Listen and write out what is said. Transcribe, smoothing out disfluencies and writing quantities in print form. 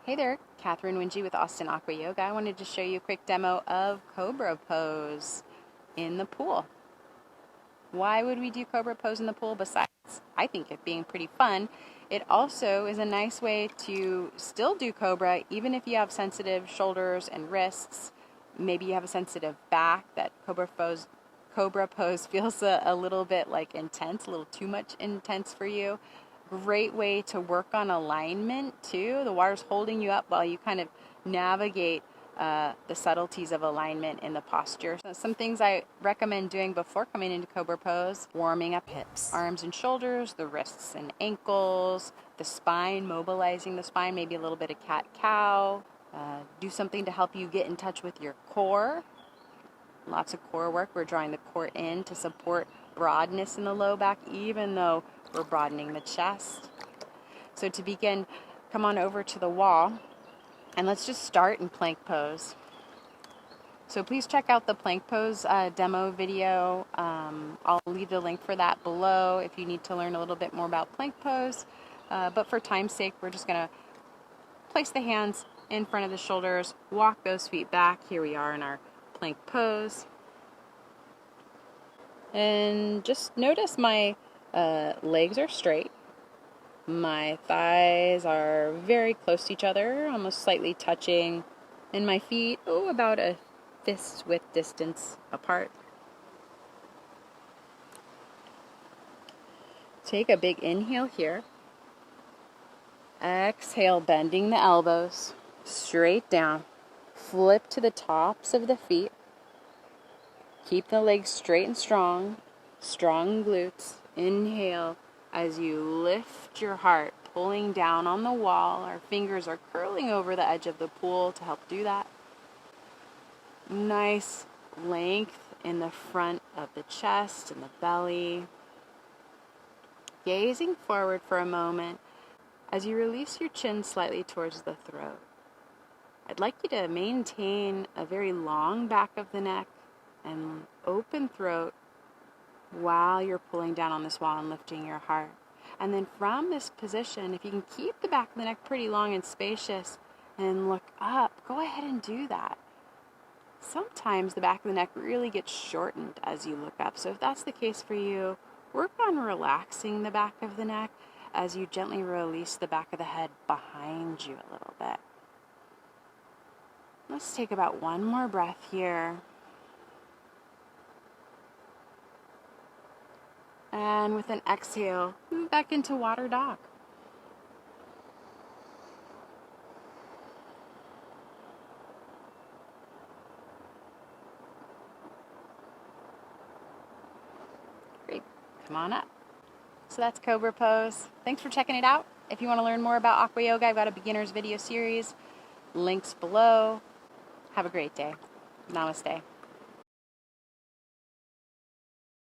Hey there, Catherine Wingy with Austin Aqua Yoga. I wanted to show you a quick demo of Cobra Pose in the pool. Why would we do Cobra Pose in the pool besides, I think, it being pretty fun? It also is a nice way to still do Cobra even if you have sensitive shoulders and wrists. Maybe you have a sensitive back that Cobra Pose feels a little bit like intense, a little too much intense for you. Great way to work on alignment too. The water's holding you up while you kind of navigate the subtleties of alignment in the posture. So some things I recommend doing before coming into Cobra Pose: warming up hips, arms and shoulders, the wrists and ankles, the spine, mobilizing the spine, maybe a little bit of cat-cow. Do something to help you get in touch with your core. Lots of core work. We're drawing the core in to support broadness in the low back, even though we're broadening the chest. So to begin, come on over to the wall and let's just start in plank pose. So please check out the plank pose demo video. I'll leave the link for that below if you need to learn a little bit more about plank pose. But for time's sake, we're just going to place the hands in front of the shoulders, walk those feet back. Here we are in our plank pose. And just notice my legs are straight. My thighs are very close to each other, almost slightly touching. And my feet, about a fist width distance apart. Take a big inhale here. Exhale, bending the elbows straight down. Flip to the tops of the feet. Keep the legs straight and strong. Strong glutes. Inhale as you lift your heart, pulling down on the wall. Our fingers are curling over the edge of the pool to help do that. Nice length in the front of the chest and the belly. Gazing forward for a moment as you release your chin slightly towards the throat. I'd like you to maintain a very long back of the neck and open throat while you're pulling down on this wall and lifting your heart. And then from this position, if you can keep the back of the neck pretty long and spacious and look up, go ahead and do that. Sometimes the back of the neck really gets shortened as you look up. So if that's the case for you, work on relaxing the back of the neck as you gently release the back of the head behind you a little bit. Let's take about one more breath here. And with an exhale, move back into water dog. Great. Come on up. So that's Cobra Pose. Thanks for checking it out. If you want to learn more about Aqua Yoga, I've got a beginner's video series. Links below. Have a great day. Namaste.